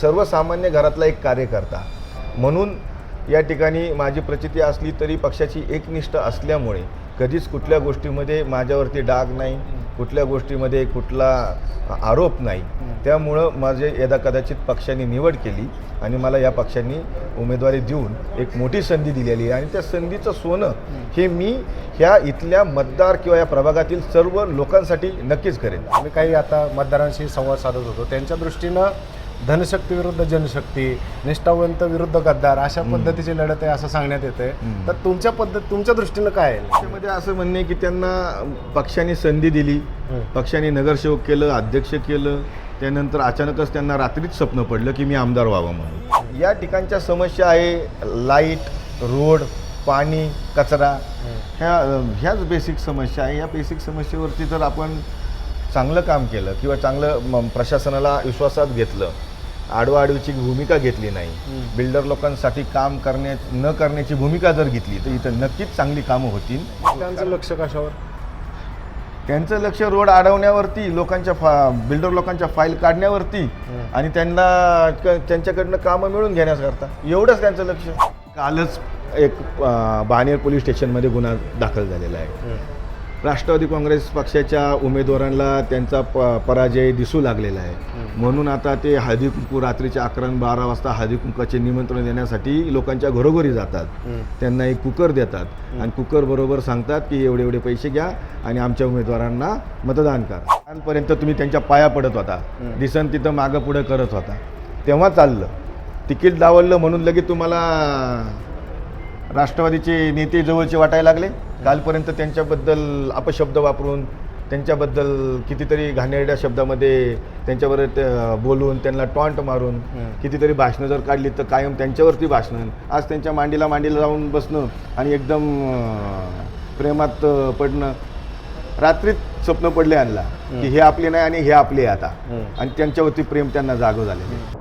सर्वसामान्य घरातला एक कार्यकर्ता म्हणून या ठिकाणी माझी प्रचिती असली तरी पक्षाची एकनिष्ठ असल्यामुळे कधीच कुठल्या गोष्टीमध्ये माझ्यावरती डाग नाही, कुठल्या गोष्टीमध्ये कुठला आरोप नाही. त्यामुळं माझे यदाकदाचित पक्षाने निवड केली आणि मला या पक्षांनी उमेदवारी देऊन एक मोठी संधी दिलेली आहे आणि त्या संधीचं सोनं हे मी ह्या इथल्या मतदार किंवा या प्रभागातील सर्व लोकांसाठी नक्कीच करेन. आम्ही काही आता मतदारांशी संवाद साधत होतो, त्यांच्या दृष्टीनं धनशक्ती विरुद्ध जनशक्ती, निष्ठावंत विरुद्ध गद्दार अशा पद्धतीची लढत आहे असं सांगण्यात येते. तर तुमच्या दृष्टीनं काय आहे? त्यामध्ये असं म्हणणे की त्यांना पक्षाने संधी दिली, पक्षाने नगरसेवक केलं, अध्यक्ष केलं, त्यानंतर अचानकच त्यांना रात्रीच स्वप्न पडलं की मी आमदार व्हावं म्हणून. या ठिकाणच्या समस्या आहे लाईट, रोड, पाणी, कचरा, ह्याच बेसिक समस्या आहे. या बेसिक समस्येवरती जर आपण चांगलं काम केलं किंवा चांगलं प्रशासनाला विश्वासात घेतलं, आडवाआडवीची भूमिका घेतली नाही, बिल्डर लोकांसाठी काम न करण्याची भूमिका जर घेतली तर इथं नक्कीच चांगली कामं होतील. त्यांचं लक्ष कशावर? त्यांचं लक्ष रोड अडवण्यावरती, बिल्डर लोकांच्या फाईल काढण्यावरती आणि त्यांच्याकडनं कामं मिळून घेण्याकरता, एवढंच त्यांचं लक्ष. कालच एक बाणेर पोलीस स्टेशनमध्ये गुन्हा दाखल झालेला आहे. राष्ट्रवादी काँग्रेस पक्षाच्या उमेदवारांना त्यांचा पराजय दिसू लागलेला आहे. म्हणून आता ते हळदी कुंकू रात्रीच्या 11 आणि 12 वाजता हळदी कुंकाचे निमंत्रण देण्यासाठी लोकांच्या घरोघरी जातात. त्यांना एक कुकर देतात आणि कुकर बरोबर सांगतात की एवढे एवढे पैसे घ्या आणि आमच्या उमेदवारांना मतदान करा. आजपर्यंत तुम्ही त्यांच्या पाया पडत होता, दिसन तिथं मागं पुढं करत होता, तेव्हा चाललं. तिकीट डावललं म्हणून लगेच तुम्हाला राष्ट्रवादीचे नेते जवळचे वाटायला लागले. कालपर्यंत त्यांच्याबद्दल अपशब्द वापरून, त्यांच्याबद्दल कितीतरी घाणेरड्या शब्दामध्ये त्यांच्यावर बोलून, त्यांना टॉन्ट मारून कितीतरी भाषणं जर काढली तर कायम त्यांच्यावरती भाषणं. आज त्यांच्या मांडीला जाऊन बसणं आणि एकदम प्रेमात पडणं. रात्रीच स्वप्न पडले आणला की हे आपले नाही आणि हे आपले आता, आणि त्यांच्यावरती प्रेम त्यांना जागं झालेलं.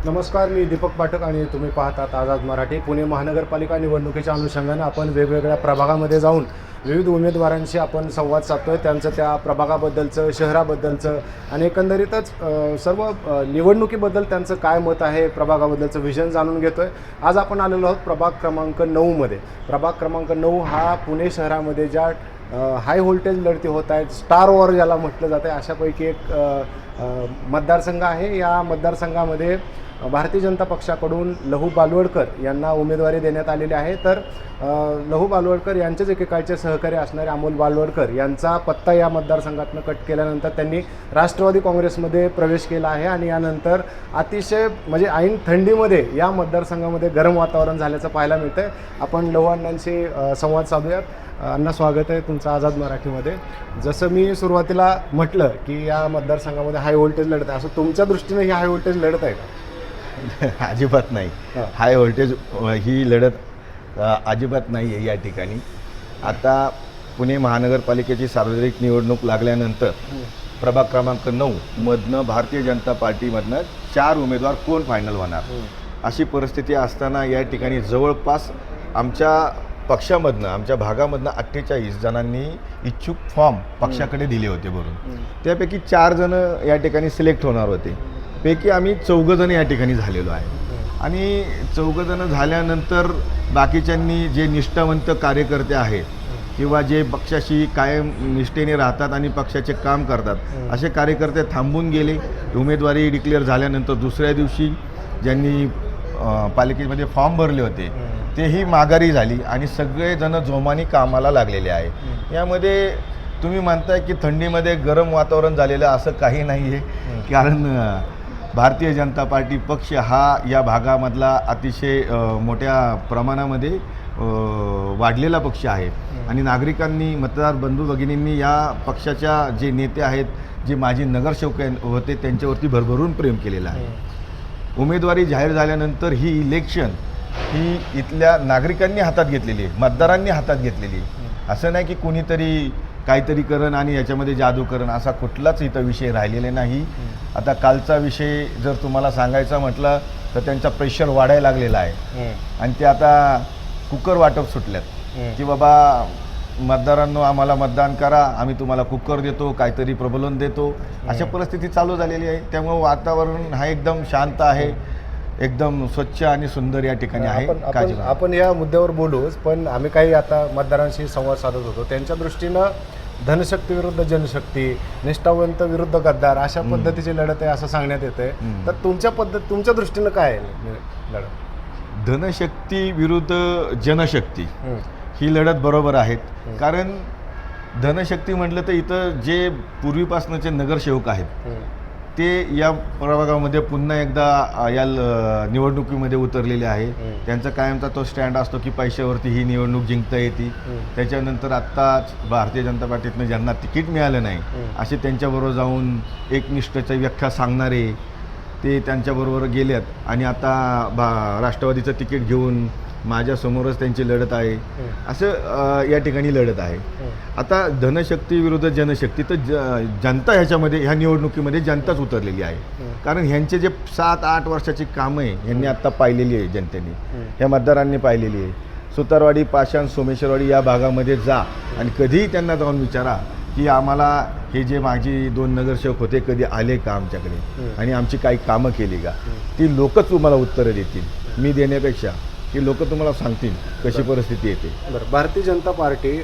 नमस्कार, मी दीपक पाठक आणि तुम्ही पाहतात आझाद मराठी. पुणे महानगरपालिका निवडणुकीच्या अनुषंगाने आपण वेगवेगळ्या प्रभागामध्ये जाऊन विविध उमेदवारांशी आपण संवाद साधतोय. त्यांचं त्या प्रभागाबद्दलचं, शहराबद्दलचं आणि एकंदरीतच सर्व निवडणुकीबद्दल त्यांचं काय मत आहे, प्रभागाबद्दलचं व्हिजन जाणून घेतोय. आज आपण आलेलो आहोत प्रभाग क्रमांक 9मध्ये. प्रभाग क्रमांक 9 हा पुणे शहरामध्ये ज्या हाय व्होल्टेज लढती होत आहेत, स्टार वॉर ज्याला म्हटलं जातं आहे, अशापैकी एक मतदारसंघ आहे. या मतदारसंघामध्ये भारतीय जनता पक्षाकडून लहू बालवडकर यांना उमेदवारी देण्यात आलेली आहे. तर लहू बालवडकर यांचेच एकेकाळचे सहकारी असणारे अमोल बालवडकर यांचा पत्ता या मतदारसंघातनं कट केल्यानंतर त्यांनी राष्ट्रवादी काँग्रेसमध्ये प्रवेश केला आहे आणि यानंतर अतिशय म्हणजे ऐन थंडीमध्ये या मतदारसंघामध्ये गरम वातावरण झाल्याचं पाहायला मिळतं आहे. आपण लहू अण्णांशी संवाद साधूयात. अण्णा, स्वागत आहे तुमचं आझाद मराठीमध्ये. जसं मी सुरुवातीला म्हटलं की या मतदारसंघामध्ये हाय व्होल्टेज लढत आहे, असं तुमच्या दृष्टीने ही हाय व्होल्टेज लढत आहे का? अजिबात नाही. हाय व्होल्टेज ही लढत अजिबात नाही आहे या ठिकाणी. आता पुणे महानगरपालिकेची सार्वत्रिक निवडणूक लागल्यानंतर प्रभाग क्रमांक 9 मधनं भारतीय जनता पार्टीमधनं 4 उमेदवार कोण फायनल होणार अशी परिस्थिती असताना या ठिकाणी जवळपास आमच्या पक्षामधनं, आमच्या भागामधनं 48 जणांनी इच्छुक फॉर्म पक्षाकडे दिले होते भरून. त्यापैकी 4 जण या ठिकाणी सिलेक्ट होणार होते. पैकी आम्ही 4 जण या ठिकाणी झालेलो आहे आणि 4 जण झाल्यानंतर बाकीच्यांनी जे निष्ठावंत कार्यकर्ते आहेत किंवा जे पक्षाशी कायम निष्ठेने राहतात आणि पक्षाचे काम करतात, असे कार्यकर्ते थांबून गेले. उमेदवारी डिक्लेअर झाल्यानंतर दुसऱ्या दिवशी ज्यांनी पालिकेमध्ये फॉर्म भरले होते तेही माघारी झाली आणि सगळेजण जोमाने कामाला लागलेले आहे. यामध्ये तुम्ही म्हणताय की थंडीमध्ये गरम वातावरण झालेलं, असं काही नाही आहे. कारण भारतीय जनता पार्टी पक्ष हा या भागामधला अतिशय मोठ्या प्रमाणामध्ये वाढलेला पक्ष आहे आणि नागरिकांनी, मतदार बंधू भगिनींनी या पक्षाच्या जे नेते आहेत, जे माजी नगरसेवक होते, त्यांच्यावरती भरभरून प्रेम केलेलं आहे. उमेदवारी जाहीर झाल्यानंतर ही इलेक्शन ही इथल्या नागरिकांनी हातात घेतलेली आहे, मतदारांनी हातात घेतलेली आहे. असं नाही की कुणीतरी काहीतरी करण आणि याच्यामध्ये जादू करण, असा कुठलाच इथं विषय राहिलेला नाही. आता कालचा विषय जर तुम्हाला सांगायचा म्हटलं तर त्यांचा प्रेशर वाढायला लागलेला आहे आणि ते आता कुकर वाटप सुटल्यात की बाबा मतदारांनो आम्हाला मतदान करा, आम्ही तुम्हाला कुकर देतो, काहीतरी प्रबोधन देतो, अशा परिस्थिती चालू झालेली आहे. त्यामुळे वातावरण हा एकदम शांत आहे, एकदम स्वच्छ आणि सुंदर या ठिकाणी आहे. आपण या मुद्द्यावर बोलूच, पण आम्ही काही आता मतदारांशी संवाद साधत होतो. त्यांच्या दृष्टीनं धनशक्ती विरुद्ध जनशक्ती, निष्ठावंत विरुद्ध गद्दार अशा पद्धतीची लढत आहे असं सांगण्यात येते. तर तुमच्या दृष्टीनं काय आहे लढत? धनशक्ती विरुद्ध जनशक्ती ही लढत बरोबर आहेत. कारण धनशक्ती म्हटलं तर इथं जे पूर्वीपासूनचे नगरसेवक आहेत ते या प्रभागामध्ये पुन्हा एकदा या निवडणुकीमध्ये उतरलेले आहे. त्यांचा कायमचा तो स्टँड असतो की पैशावरती ही निवडणूक जिंकता येते. त्याच्यानंतर आत्ताच भारतीय जनता पार्टीतनं ज्यांना तिकीट मिळालं नाही असे त्यांच्याबरोबर जाऊन एकनिष्ठेची व्याख्या सांगणारे ते त्यांच्याबरोबर गेलेत आणि आता राष्ट्रवादीचं तिकीट घेऊन माझ्यासमोरच त्यांची लढत आहे. असं या ठिकाणी लढत आहे. आता धनशक्ती विरुद्ध जनशक्ती तर जनता ह्याच्यामध्ये ह्या निवडणुकीमध्ये जनताच उतरलेली आहे. कारण ह्यांचे जे 7-8 वर्षाची कामं आहे ह्यांनी आत्ता पाहिलेली आहे जनतेने, ह्या मतदारांनी पाहिलेली आहे. सुतारवाडी, पाषाण, सोमेश्वरवाडी या भागामध्ये जा आणि कधीही त्यांना जाऊन विचारा की आम्हाला हे जे माझी 2 नगरसेवक होते कधी आले का आमच्याकडे आणि आमची काही कामं केली का, ती लोकच तुम्हाला उत्तरं देतील मी देण्यापेक्षा. की लोक तुम्हाला सांगतील कशी परिस्थिती येते. बरं, भारतीय जनता पार्टी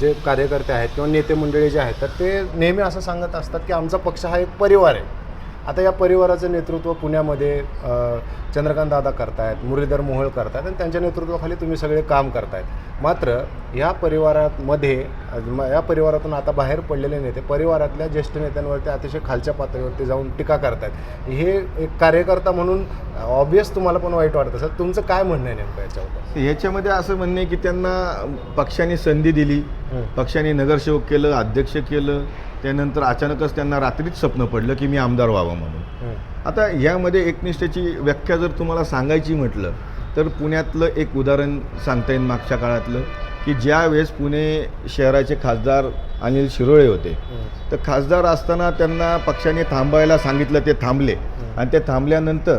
जे कार्यकर्ते आहेत किंवा नेते मंडळी जे आहेत तर ते नेहमी असं सांगत असतात की आमचा पक्ष हा एक परिवार आहे. आता या परिवाराचं नेतृत्व पुण्यामध्ये चंद्रकांत दादा करतायत, मुरलीधर मोहोळ करतायत आणि त्यांच्या नेतृत्वाखाली तुम्ही सगळे काम करतायत. मात्र या परिवारातून आता बाहेर पडलेले नेते परिवारातल्या ज्येष्ठ नेत्यांवरती अतिशय खालच्या पातळीवरती जाऊन टीका करतायत. हे एक कार्यकर्ता म्हणून ऑब्वियस तुम्हाला पण वाईट वाटत असेल. तुमचं काय म्हणणं आहे नेमकं याच्यावर? याच्यामध्ये असं म्हणणं आहे की त्यांना पक्षाने संधी दिली, पक्षाने नगरसेवक केलं, अध्यक्ष केलं, त्यानंतर अचानकच त्यांना रात्रीच स्वप्न पडलं की मी आमदार व्हावं म्हणून. आता यामध्ये एकनिष्ठेची व्याख्या जर तुम्हाला सांगायची म्हटलं तर पुण्यातलं एक उदाहरण सांगता येईल मागच्या काळातलं की ज्या वेळेस पुणे शहराचे खासदार अनिल शिरोळे होते तर खासदार असताना त्यांना पक्षाने थांबायला सांगितलं, ते थांबले आणि ते थांबल्यानंतर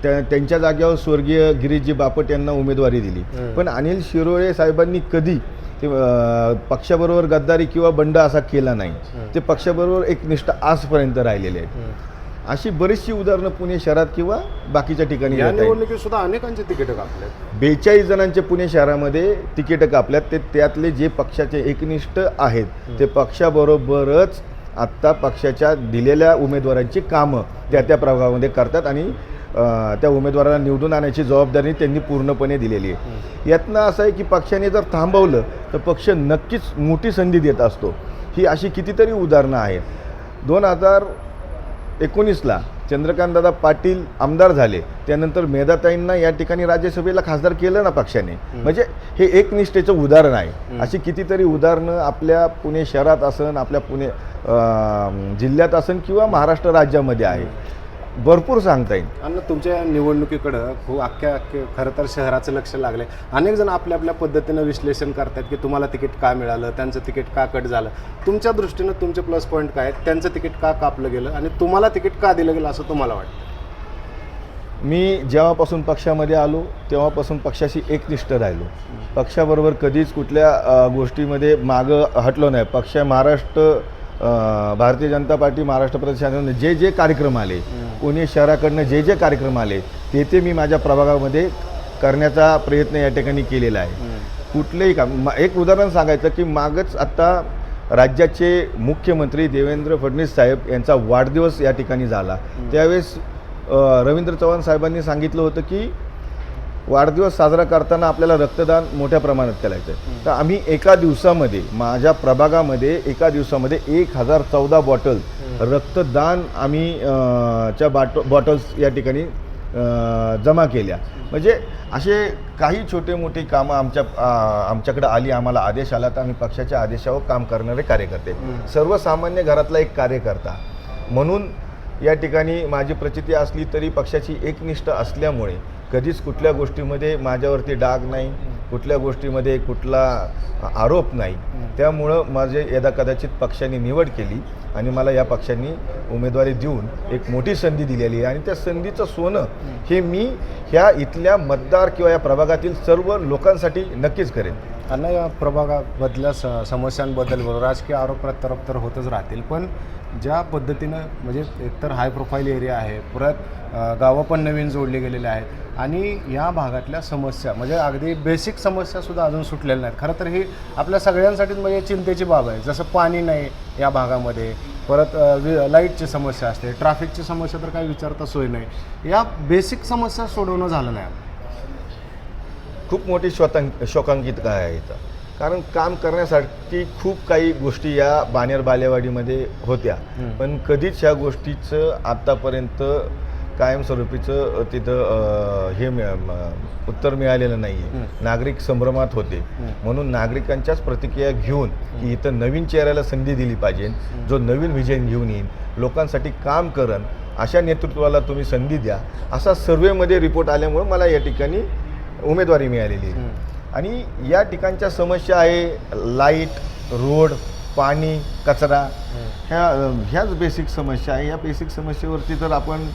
त्यांच्या जागेवर स्वर्गीय गिरीशजी बापट यांना उमेदवारी दिली. पण अनिल शिरोळे साहेबांनी कधी ते पक्षाबरोबर गद्दारी किंवा बंड असा केला नाही. ते पक्षाबरोबर एकनिष्ठ आजपर्यंत राहिलेले आहेत. अशी बरीचशी उदाहरणं पुणे शहरात किंवा बाकीच्या ठिकाणी या निवडणुकीत सुद्धा अनेकांचे तिकीट कापल्यात. 42 जणांचे पुणे शहरामध्ये तिकीटं कापल्यात. ते त्यातले जे पक्षाचे एकनिष्ठ आहेत ते पक्षाबरोबरच आत्ता पक्षाच्या दिलेल्या उमेदवारांची कामं त्या प्रभागामध्ये करतात आणि त्या उमेदवाराला निवडून आणण्याची जबाबदारी त्यांनी पूर्णपणे दिलेली आहे. यातनं असं आहे की पक्षाने जर थांबवलं तर पक्ष नक्कीच मोठी संधी देत असतो. ही अशी कितीतरी उदाहरणं आहेत. 2019ला चंद्रकांतदादा पाटील आमदार झाले, त्यानंतर मेधाताईंना या ठिकाणी राज्यसभेला खासदार केलं ना पक्षाने. म्हणजे हे एकनिष्ठेचं उदाहरण आहे. अशी कितीतरी उदाहरणं आपल्या पुणे शहरात असन, आपल्या पुणे जिल्ह्यात असन किंवा महाराष्ट्र राज्यामध्ये आहे. भरपूर सांगता येईल. आणि तुमच्या निवडणुकीकडं खूप खरं तर शहराचं लक्ष लागलं आहे. अनेक जण आपल्या आपल्या पद्धतीनं विश्लेषण करतात की तुम्हाला तिकीट का मिळालं, त्यांचं तिकीट का कट झालं. तुमच्या दृष्टीनं तुमचे प्लस पॉईंट काय आहेत, त्यांचं तिकीट का कापलं गेलं आणि तुम्हाला तिकीट का दिलं गेलं असं तुम्हाला वाटतं? मी जेव्हापासून पक्षामध्ये आलो तेव्हापासून पक्षाशी एकनिष्ठ राहिलो. पक्षाबरोबर कधीच कुठल्या गोष्टीमध्ये मागं हटलो नाही. भारतीय जनता पार्टी महाराष्ट्र प्रदेशाने जे कार्यक्रम आले, पुणे शहराकडनं जे कार्यक्रम आले ते मी माझ्या प्रभागामध्ये करण्याचा प्रयत्न या ठिकाणी केलेला आहे. कुठलेही काम, एक उदाहरण सांगायचं की मागच आत्ता राज्याचे मुख्यमंत्री देवेंद्र फडणवीस साहेब यांचा वाढदिवस या ठिकाणी झाला. त्यावेळेस रवींद्र चव्हाण साहेबांनी सांगितलं होतं की वाढदिवस साजरा करताना आपल्याला रक्तदान मोठ्या प्रमाणात करायचं आहे. तर आम्ही एका दिवसामध्ये माझ्या प्रभागामध्ये 1014 बॉटल रक्तदान आम्ही बॉटल्स या ठिकाणी जमा केल्या. म्हणजे असे काही छोटे मोठी कामं आमच्याकडे आली, आम्हाला आदेश आला तर आम्ही पक्षाच्या आदेशावर काम करणारे कार्यकर्ते, सर्वसामान्य घरातला एक कार्यकर्ता म्हणून या ठिकाणी माझी प्रचिती असली तरी पक्षाची एकनिष्ठ असल्यामुळे कधीच कुठल्या गोष्टीमध्ये माझ्यावरती डाग नाही, कुठल्या गोष्टीमध्ये कुठला आरोप नाही. त्यामुळं माझे यदा कदाचित पक्षाने निवड केली आणि मला या पक्षांनी उमेदवारी देऊन एक मोठी संधी दिलेली आहे आणि त्या संधीचं सोनं हे मी ह्या इथल्या मतदार किंवा या प्रभागातील सर्व लोकांसाठी नक्कीच करेन. आणि या प्रभागामधल्या समस्यांबद्दल राजकीय आरोप प्रत्यारोप तर होतच राहतील, पण ज्या पद्धतीनं म्हणजे एकतर हाय प्रोफाईल एरिया आहे, परत गावं पण नवीन जोडले गेलेले आहेत आणि या भागातल्या समस्या म्हणजे अगदी बेसिक समस्यासुद्धा अजून सुटलेल्या नाहीत. खरं तर ही आपल्या सगळ्यांसाठीच म्हणजे चिंतेची बाब आहे. जसं पाणी नाही या भागामध्ये, परत लाईटची समस्या असते, ट्रॅफिकची समस्या तर काही विचारता सोय नाही. या बेसिक समस्या सोडवणं झालं नाही. खूप मोठी शोकांकित काय आहे इथं, कारण काम करण्यासाठी खूप काही गोष्टी या बाणेर बालेवाडीमध्ये होत्या, पण कधीच ह्या गोष्टीचं आत्तापर्यंत कायमस्वरूपीचं तिथं उत्तर मिळालेलं नाही आहे. नागरिक संभ्रमात होते, म्हणून नागरिकांच्याच प्रतिक्रिया घेऊन की इथं नवीन चेहऱ्याला संधी दिली पाहिजे, जो नवीन विजन घेऊन येईल, लोकांसाठी काम करण, अशा नेतृत्वाला तुम्ही संधी द्या, असा सर्वेमध्ये रिपोर्ट आल्यामुळे मला या ठिकाणी उमेदवारी मिळालेली आहे. आणि या ठिकाणच्या समस्या आहे लाईट, रोड, पाणी, कचरा, ह्याच बेसिक समस्या आहे. या बेसिक समस्येवरती जर आपण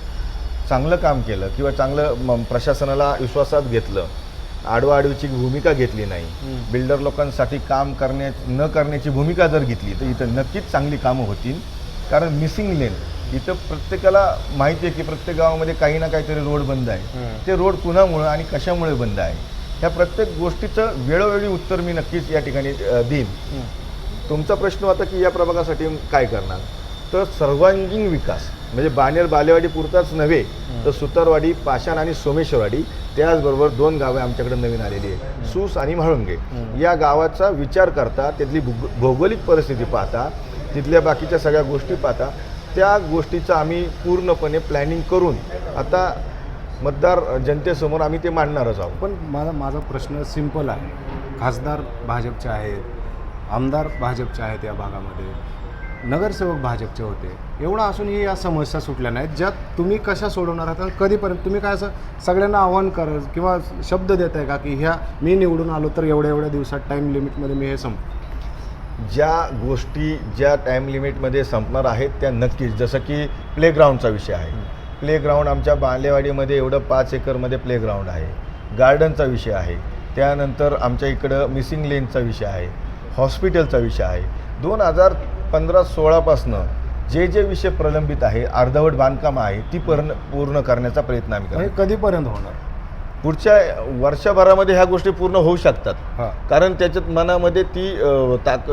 चांगलं काम केलं किंवा चांगलं प्रशासनाला विश्वासात घेतलं, आडवाआडवीची भूमिका घेतली नाही, बिल्डर लोकांसाठी काम न करण्याची भूमिका जर घेतली तर इथं नक्कीच चांगली कामं होतील. कारण मिसिंग लेन इथं प्रत्येकाला माहिती आहे की प्रत्येक गावामध्ये काही ना काहीतरी रोड बंद आहे. ते रोड कुणामुळं आणि कशामुळे बंद आहे, ह्या प्रत्येक गोष्टीचं वेळोवेळी उत्तर मी नक्कीच या ठिकाणी देईन. तुमचा प्रश्न होता की या प्रभागासाठी काय करणार, तर सर्वांगीण विकास म्हणजे बाणेर बालेवाडी पुरताच नव्हे तर सुतारवाडी, पाषाण आणि सोमेश्वरवाडी, त्याचबरोबर 2 गावे आमच्याकडे नवीन आलेली आहे, सूस आणि म्हाळुंगे. या गावाचा विचार करता, तिथली भौगोलिक परिस्थिती पाहता, तिथल्या बाकीच्या सगळ्या गोष्टी पाहता, त्या गोष्टीचं आम्ही पूर्णपणे प्लॅनिंग करून आता मतदार जनतेसमोर आम्ही ते मांडणारच आहोत. पण माझा प्रश्न सिंपल आहे. खासदार भाजपचे आहेत, आमदार भाजपचे आहेत, या भागामध्ये नगरसेवक भाजपचे होते, एवढं असूनही या समस्या सुटल्या नाहीत, ज्यात तुम्ही कशा सोडवणार आहात? कधीपर्यंत तुम्ही काय असं सगळ्यांना आव्हान किंवा शब्द देत आहे का की ह्या मी निवडून आलो तर एवढ्या दिवसात टाईम लिमिटमध्ये मी हे ज्या गोष्टी ज्या टाईम लिमिटमध्ये संपणार आहेत त्या नक्कीच, जसं की प्लेग्राऊंडचा विषय आहे. प्लेग्राऊंड आमच्या बालेवाडीमध्ये एवढं 5 एकरमध्ये प्लेग्राऊंड आहे. गार्डनचा विषय आहे. त्यानंतर आमच्या इकडं मिसिंग लेनचा विषय आहे. हॉस्पिटलचा विषय आहे. 2015-16पासनं जे विषय प्रलंबित आहे, अर्धवट बांधकाम आहे, ती पूर्ण करण्याचा प्रयत्न आम्ही करतो. कधीपर्यंत होणार? पुढच्या वर्षभरामध्ये ह्या गोष्टी पूर्ण होऊ शकतात. कारण त्याच्यात मनामध्ये ती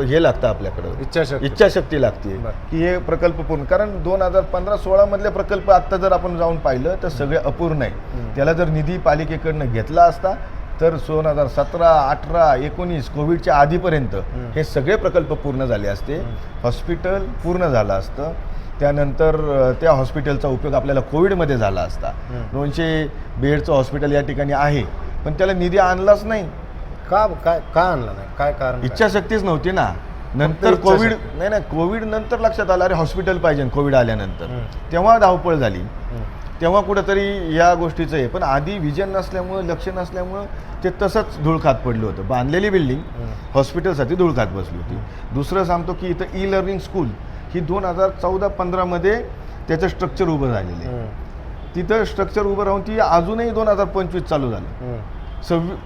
हे लागतं, आपल्याकडं इच्छाशक्ती लागते की हे प्रकल्प पूर्ण. कारण 2015-16 मधले प्रकल्प आत्ता जर आपण जाऊन पाहिलं तर सगळे अपूर्ण आहे. त्याला जर निधी पालिकेकडनं घेतला असता तर 2017, 18, 19 कोविडच्या आधीपर्यंत हे सगळे प्रकल्प पूर्ण झाले असते. हॉस्पिटल पूर्ण झालं असतं. त्यानंतर त्या हॉस्पिटलचा उपयोग आपल्याला कोविडमध्ये झाला असता. 200 बेडचं हॉस्पिटल या ठिकाणी आहे, पण त्याला निधी आणलाच नाही. का आणला नाही? काय कारण? इच्छाशक्तीच नव्हती ना. नंतर कोविड नंतर लक्षात आलं, अरे हॉस्पिटल पाहिजे. कोविड आल्यानंतर तेव्हा धावपळ झाली, तेव्हा कुठंतरी या गोष्टीचं आहे. पण आधी विजन नसल्यामुळं, लक्ष नसल्यामुळं ते तसंच धूळ खात पडलं होतं. बांधलेली बिल्डिंग हॉस्पिटलसाठी धूळ खात बसली होती. दुसरं सांगतो की इथं ई-लर्निंग स्कूल ही 2014-15 मध्ये त्याचं स्ट्रक्चर उभं झालेलं आहे. तिथं स्ट्रक्चर उभं राहून ती अजूनही 2025 चालू झालं.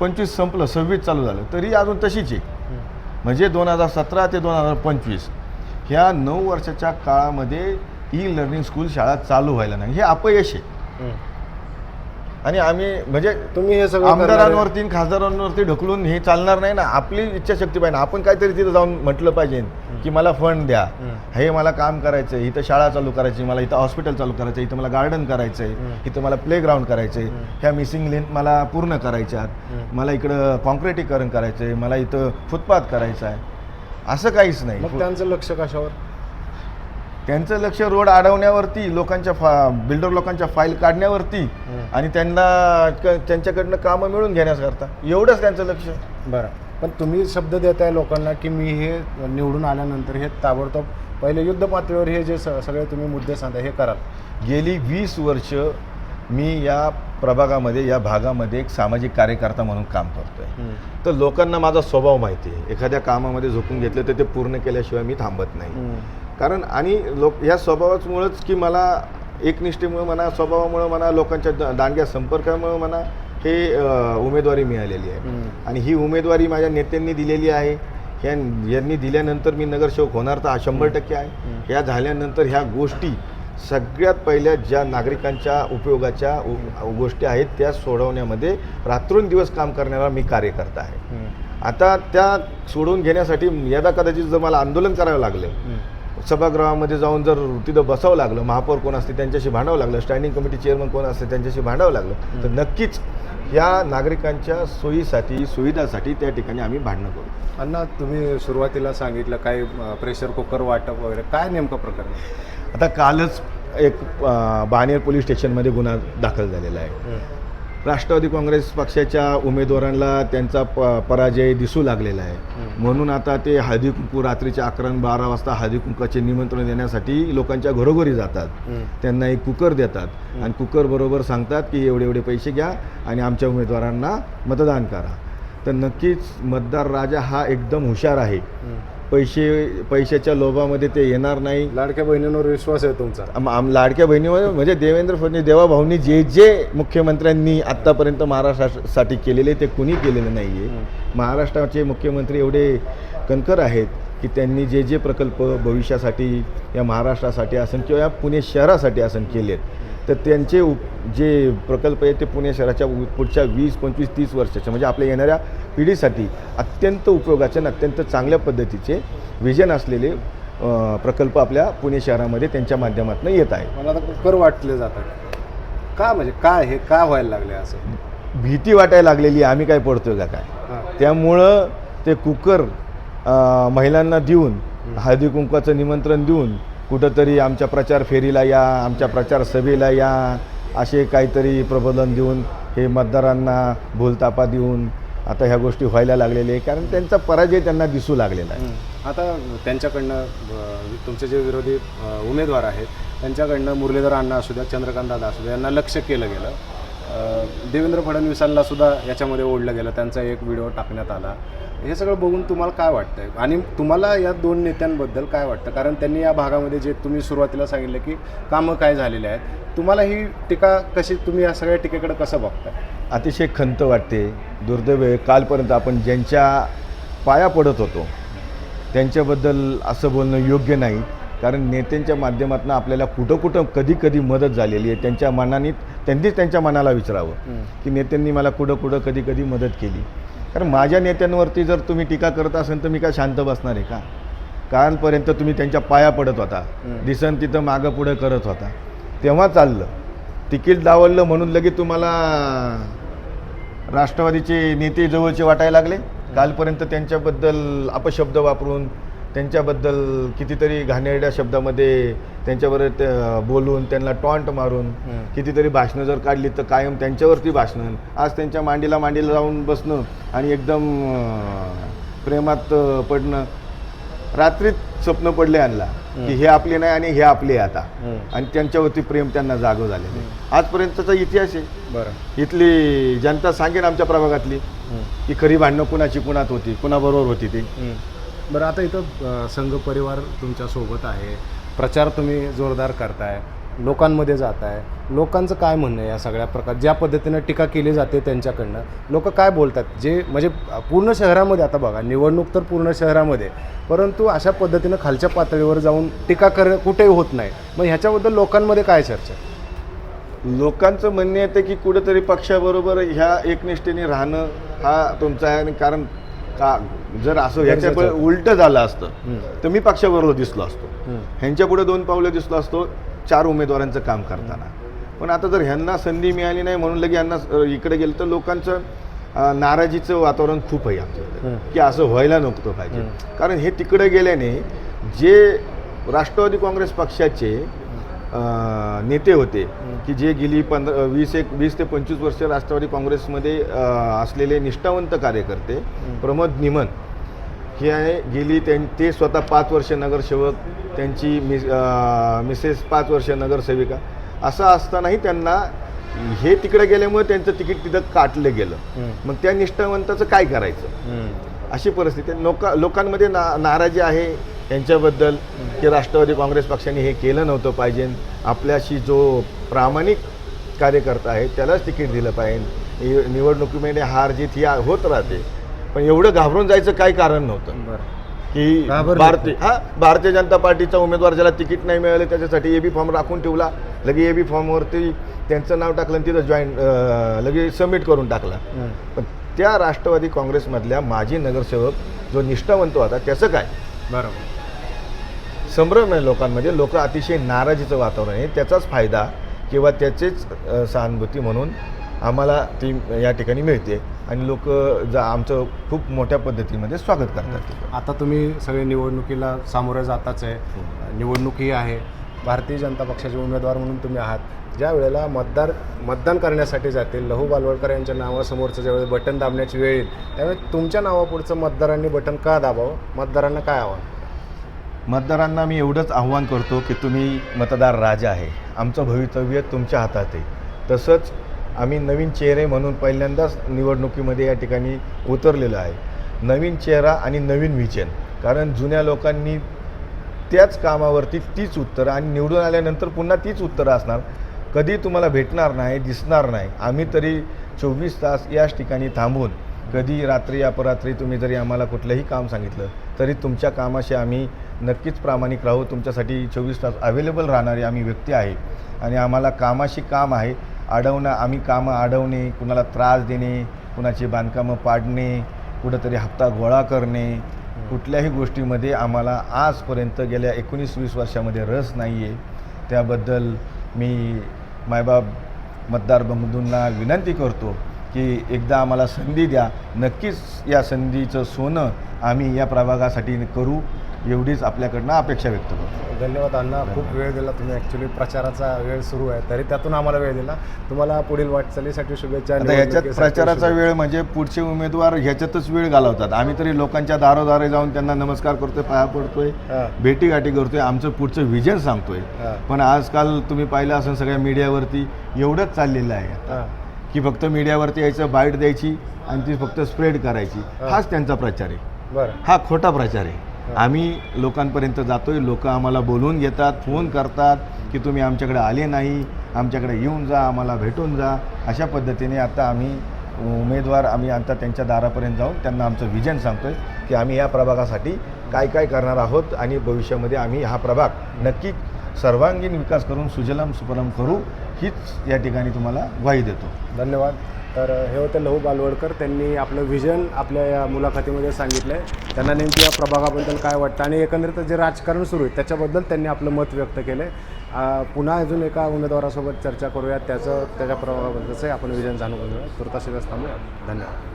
25 संपलं, 26 चालू झालं, तरी अजून तशीच आहे. म्हणजे 2017 ते 2025 ह्या 9 वर्षाच्या काळामध्ये ई-लर्निंग स्कूल शाळा चालू व्हायला नाही. हे अपयश आहे. आणि आम्ही म्हणजे तुम्ही हे सगळं आमदारांवरती, खासदारांवरती ढकलून हे चालणार नाही ना. आपली इच्छाशक्ती पाहिजे. आपण काहीतरी तिथं जाऊन म्हटलं पाहिजे की मला फंड द्या, हे मला काम करायचं आहे, इथं शाळा चालू करायची, मला इथं हॉस्पिटल चालू करायचं आहे, इथं मला गार्डन करायचं आहे, इथं मला प्लेग्राऊंड करायचं आहे, ह्या मिसिंग लेन मला पूर्ण करायच्यात, मला इकडं कॉन्क्रिटीकरण करायचं आहे, मला इथं फुटपाथ करायचं आहे. असं काहीच नाही. मग त्यांचं लक्ष कशावर? त्यांचं लक्ष रोड अडवण्यावरती, लोकांच्या बिल्डर लोकांच्या फाईल काढण्यावरती आणि त्यांच्याकडनं कामं मिळून घेण्याकरता, एवढंच त्यांचं लक्ष. बरं, पण तुम्ही शब्द देताय लोकांना की मी हे निवडून आल्यानंतर हे ताबडतोब पहिले युद्ध पातळीवर हे जे सगळे तुम्ही मुद्दे सांगता हे कराल. गेली 20 वर्ष मी या प्रभागामध्ये या भागामध्ये एक सामाजिक कार्यकर्ता म्हणून काम करतोय. तर लोकांना माझा स्वभाव माहिती आहे. एखाद्या कामामध्ये झोकून घेतलं तर ते पूर्ण केल्याशिवाय मी थांबत नाही. कारण आणि या स्वभावामुळेच की मला एकनिष्ठेमुळे म्हणा, स्वभावामुळे म्हणा, लोकांच्या दांडग्या संपर्कामुळे म्हणा हे उमेदवारी मिळालेली आहे. आणि ही उमेदवारी माझ्या नेत्यांनी दिलेली आहे. यांनी दिल्यानंतर मी नगरसेवक होणार तर 100% आहे. ह्या झाल्यानंतर ह्या गोष्टी सगळ्यात पहिल्या ज्या नागरिकांच्या उपयोगाच्या गोष्टी आहेत त्या सोडवण्यामध्ये रात्रंदिवस काम करणारा मी कार्यकर्ता आहे. आता त्या सोडवून घेण्यासाठी यदा कदाचित जर मला आंदोलन करावं लागलं, सभागृहामध्ये जाऊन जर तिथं बसावं लागलं, महापौर कोण असते त्यांच्याशी भांडावं लागलं, स्टँडिंग कमिटी चेअरमन कोण असते त्यांच्याशी भांडावं लागलं, तर नक्कीच या नागरिकांच्या सोयीसाठी सुविधासाठी त्या ठिकाणी आम्ही भांडणं करू. अण्णा, तुम्ही सुरुवातीला सांगितलं काय प्रेशर कुकर वाटप वगैरे, काय नेमकं प्रकार? आता कालच एक बाणेर पोलीस स्टेशनमध्ये गुन्हा दाखल झालेला आहे. राष्ट्रवादी काँग्रेस पक्षाच्या उमेदवारांना त्यांचा पराजय दिसू लागलेला आहे. म्हणून आता ते हळदी कुंकू रात्रीच्या 11 आणि 12 वाजता हळदी कुंकाचे निमंत्रण देण्यासाठी लोकांच्या घरोघरी जातात. त्यांना एक कुकर देतात आणि कुकर बरोबर सांगतात की एवढे एवढे पैसे घ्या आणि आमच्या उमेदवारांना मतदान करा. तर नक्कीच मतदार राजा हा एकदम हुशार आहे. पैशाच्या लोभामध्ये ते येणार नाही. लाडक्या बहिणींवर विश्वास आहे तुमचा? लाडक्या बहिणीवर म्हणजे देवेंद्र फडणवीस देवाभाऊंनी जे मुख्यमंत्र्यांनी आत्तापर्यंत महाराष्ट्रासाठी केलेले ते कुणी केलेलं नाही आहे. महाराष्ट्राचे मुख्यमंत्री एवढे कणखर आहेत की त्यांनी जे प्रकल्प भविष्यासाठी या महाराष्ट्रासाठी असेल किंवा या पुणे शहरासाठी असेल केलेत, तर त्यांचे जे प्रकल्प आहेत ते पुणे शहराच्या पुढच्या 20, 25, 30 वर्षाच्या म्हणजे आपल्या येणाऱ्या पिढीसाठी अत्यंत उपयोगाचे आणि अत्यंत चांगल्या पद्धतीचे विजन असलेले प्रकल्प आपल्या पुणे शहरामध्ये त्यांच्या माध्यमातून येत आहे. मला आता कुकर वाटले जातात का, म्हणजे काय हे काय व्हायला लागले? असं भीती वाटायला लागलेली, आम्ही काय पडतोय का काय. त्यामुळं ते कुकर महिलांना देऊन हळदी कुंकवाचं निमंत्रण देऊन कुठंतरी आमच्या प्रचार फेरीला या, आमच्या प्रचार सभेला या, असे काहीतरी प्रबोधन देऊन हे मतदारांना भूलतापा देऊन आता ह्या गोष्टी व्हायला लागलेल्या आहे. कारण त्यांचा पराजय त्यांना दिसू लागलेला आहे. आता त्यांच्याकडनं तुमचे जे विरोधी उमेदवार आहेत त्यांच्याकडनं मुरलीधर अण्णा असू द्या, चंद्रकांत दादा असू द्या, यांना लक्ष केलं गेलं. देवेंद्र फडणवीसांना सुद्धा याच्यामध्ये ओढलं गेलं, त्यांचा एक व्हिडिओ टाकण्यात आला. हे सगळं बघून तुम्हाला काय वाटतंय आणि तुम्हाला या दोन नेत्यांबद्दल काय वाटतं? कारण त्यांनी या भागामध्ये जे तुम्ही सुरुवातीला सांगितलं की कामं काय झालेले आहेत, तुम्हाला ही टीका कशी, तुम्ही या सगळ्या टीकेकडे कसं बघताय? अतिशय खंत वाटते. दुर्दैव आहे, कालपर्यंत आपण ज्यांच्या पाया पडत होतो त्यांच्याबद्दल असं बोलणं योग्य नाही. कारण नेत्यांच्या माध्यमातून आपल्याला कुठं कधी मदत झालेली आहे. त्यांच्या मनाने त्यांनीच त्यांच्या मनाला विचारावं की नेत्यांनी मला कुठं कधी मदत केली. कारण माझ्या नेत्यांवरती जर तुम्ही टीका करत असाल तर मी काय शांत बसणार आहे का? कालपर्यंत तुम्ही त्यांच्या पाया पडत होता, दिसन तिथं मागं पुढं करत होता, तेव्हा चाललं. तिकीट दावलं म्हणून लगेच तुम्हाला राष्ट्रवादीचे नेते जवळचे वाटायला लागले. कालपर्यंत त्यांच्याबद्दल अपशब्द वापरून, त्यांच्याबद्दल कितीतरी घाणेरड्या शब्दामध्ये त्यांच्यावर बोलून, त्यांना टॉन्ट मारून कितीतरी भाषणं जर काढली तर कायम त्यांच्यावरती भाषणं. आज त्यांच्या मांडीला जाऊन बसणं आणि एकदम प्रेमात पडणं. रात्रीत स्वप्न पडले यांना की हे आपले नाही आणि हे आपले आता, आणि त्यांच्यावरती प्रेम त्यांना जागं झालेलं आहे. आजपर्यंतचा इतिहास आहे. बरं, इथली जनता सांगेन आमच्या प्रभागातली की खरी भांडणं कुणाची कुणात होती, कुणाबरोबर होती ती. बरं, आता इथं संघ परिवार तुमच्या सोबत आहे, प्रचार तुम्ही जोरदार करताय, लोकांमध्ये जाताय. लोकांचं काय म्हणणं आहे या सगळ्या प्रकार, ज्या पद्धतीनं टीका केली जाते त्यांच्याकडनं लोक काय बोलतात? जे म्हणजे पूर्ण शहरामध्ये, आता बघा निवडणूक तर पूर्ण शहरामध्ये, परंतु अशा पद्धतीनं खालच्या पातळीवर जाऊन टीका कुठेही होत नाही. मग ह्याच्याबद्दल लोकांमध्ये काय चर्चा? लोकांचं म्हणणं येतं की कुठेतरी पक्षाबरोबर ह्या एकनिष्ठेने राहणं हा तुमचा आहे. कारण का जर असं ह्याच्यापुढे उलटं झालं असतं तर मी पक्षाबरोबर दिसलो असतो, ह्यांच्या पुढे 2 पावलं दिसलो असतो 4 उमेदवारांचं काम करताना. पण आता जर ह्यांना संधी मिळाली नाही म्हणून लगे ह्यांना इकडे गेलं तर लोकांचं नाराजीचं वातावरण खूप आहे आमच्याकडे की असं व्हायला नव्हतं पाहिजे. कारण हे तिकडे गेल्याने जे राष्ट्रवादी काँग्रेस पक्षाचे नेते होते की जे गेली 20 ते 25 वर्ष राष्ट्रवादी काँग्रेसमध्ये असलेले निष्ठावंत कार्यकर्ते, प्रमोद निमन हे आहे गेली ते स्वतः 5 वर्ष नगरसेवक, त्यांची मिसेस 5 वर्ष नगरसेविका, असं असतानाही त्यांना हे तिकडे गेल्यामुळे त्यांचं तिकीट तिथं काटलं गेलं. मग त्या निष्ठावंताचं काय करायचं, अशी परिस्थिती आहे. लोकांमध्ये नाराजी आहे यांच्याबद्दल की राष्ट्रवादी काँग्रेस पक्षाने हे केलं नव्हतं पाहिजे, आपल्याशी जो प्रामाणिक कार्यकर्ता आहे त्यालाच तिकीट दिलं पाहिजे. निवडणुकीमध्ये हार जीत ही होत राहते, पण एवढं घाबरून जायचं काही कारण नव्हतं की भारतीय जनता पार्टीचा उमेदवार ज्याला तिकीट नाही मिळाले त्याच्यासाठी एबी फॉर्म राखून ठेवला, लगे एबी फॉर्मवरती त्यांचं नाव टाकलं आणि तिथं जॉईन लगे सबमिट करून टाकला. पण त्या राष्ट्रवादी काँग्रेसमधल्या माजी नगरसेवक जो निष्ठावंत होता त्याचं काय, बरोबर संभ्रम आहे लोकांमध्ये. लोक अतिशय नाराजीचं वातावरण आहे, त्याचाच फायदा किंवा त्याचीच सहानुभूती म्हणून आम्हाला ती या ठिकाणी मिळते आणि लोक आमचं खूप मोठ्या पद्धतीमध्ये स्वागत करतात. आता तुम्ही सगळे निवडणुकीला सामोरं जाताच आहे, निवडणूक ही आहे, भारतीय जनता पक्षाचे उमेदवार म्हणून तुम्ही आहात. ज्या वेळेला मतदान करण्यासाठी जातील, लहू बालवडकर यांच्या नावासमोरचं ज्यावेळेस बटन दाबण्याची वेळ येईल त्यावेळेस तुमच्या नावापुढचं मतदारांनी बटन का दाबावं, मतदारांना काय आव्हान? मतदारांना मी एवढंच आव्हान करतो की तुम्ही मतदार राजा आहे, आमचं भवितव्य तुमच्या हातात आहे. तसंच आम्ही नवीन चेहरे म्हणून पहिल्यांदाच निवडणुकीमध्ये या ठिकाणी उतरलेलो आहे. नवीन चेहरा आणि नवीन विजन, कारण जुन्या लोकांनी त्याच कामावरती तीच उत्तरं आणि निवडून आल्यानंतर पुन्हा तीच उत्तरं असणार, कधी तुम्हाला भेटणार नाही, दिसणार नाही. आम्ही तरी 24 तास याच ठिकाणी थांबून, कधी रात्री अपरात्री तुम्ही जरी आम्हाला कुठलंही काम सांगितलं तरी तुमच्या कामाशी आम्ही नक्कीच प्रामाणिक राहू. तुमच्यासाठी 24 तास अवेलेबल राहणारी आम्ही व्यक्ती आहे आणि आम्हाला कामाशी काम आहे. आम्ही कामं अडवणे, कुणाला त्रास देणे, कुणाची बांधकामं पाडणे, कुठंतरी हप्ता गोळा करणे, कुठल्याही गोष्टीमध्ये आम्हाला आजपर्यंत गेल्या 19-20 वर्षामध्ये रस नाही आहे. त्याबद्दल मी मायबाप मतदार बंधूंना विनंती करतो की एकदा आम्हाला संधी द्या, नक्कीच या संधीचं सोनं आम्ही या प्रभागासाठी करू, एवढीच आपल्याकडनं अपेक्षा व्यक्त करतो. धन्यवाद अण्णा, खूप वेळ दिला तुम्ही. ॲक्च्युली प्रचाराचा वेळ सुरू आहे तरी त्यातून आम्हाला वेळ दिला. तुम्हाला पुढील वाटचालीसाठी शुभेच्छा. आता ह्याच्यात प्रचाराचा वेळ म्हणजे पुढचे उमेदवार ह्याच्यातच वेळ घालवतात, आम्ही तरी लोकांच्या दारोदारे जाऊन त्यांना नमस्कार करतोय, पाया पडतोय, भेटीगाठी करतोय, आमचं पुढचं विजन सांगतोय. पण आजकाल तुम्ही पाहिलं असेल सगळ्या मीडियावरती एवढंच चाललेलं आहे की फक्त मीडियावरती यायचं, बाईट द्यायची आणि ती फक्त स्प्रेड करायची. हाच त्यांचा प्रचार आहे. बरं, हा खोटा प्रचार आहे. आम्ही लोकांपर्यंत जातोय, लोक आम्हाला बोलवून घेतात, फोन करतात की तुम्ही आमच्याकडे आले नाही, आमच्याकडे येऊन जा, आम्हाला भेटून जा. अशा पद्धतीने आता आम्ही उमेदवार आता त्यांच्या दारापर्यंत जाऊन त्यांना आमचं विजन सांगतोय की आम्ही या प्रभागासाठी काय काय करणार आहोत आणि भविष्यामध्ये आम्ही हा प्रभाग नक्की सर्वांगीण विकास करून सुजलाम सुफलाम करू, हीच या ठिकाणी तुम्हाला ग्वाही देतो. धन्यवाद. तर हे होते लहू बालवडकर, त्यांनी आपलं विजन आपल्या या मुलाखतीमध्ये सांगितलं आहे. त्यांना नेमकी या प्रभागाबद्दल काय वाटतं आणि एकंदरीत जे राजकारण सुरू आहे त्याच्याबद्दल त्यांनी आपलं मत व्यक्त केलं आहे. पुन्हा अजून एका उमेदवारासोबत चर्चा करूयात, त्याच्या प्रभागाबद्दलचं आपण विजन जाणून घेऊया. तुर्तास थांबूया. धन्यवाद.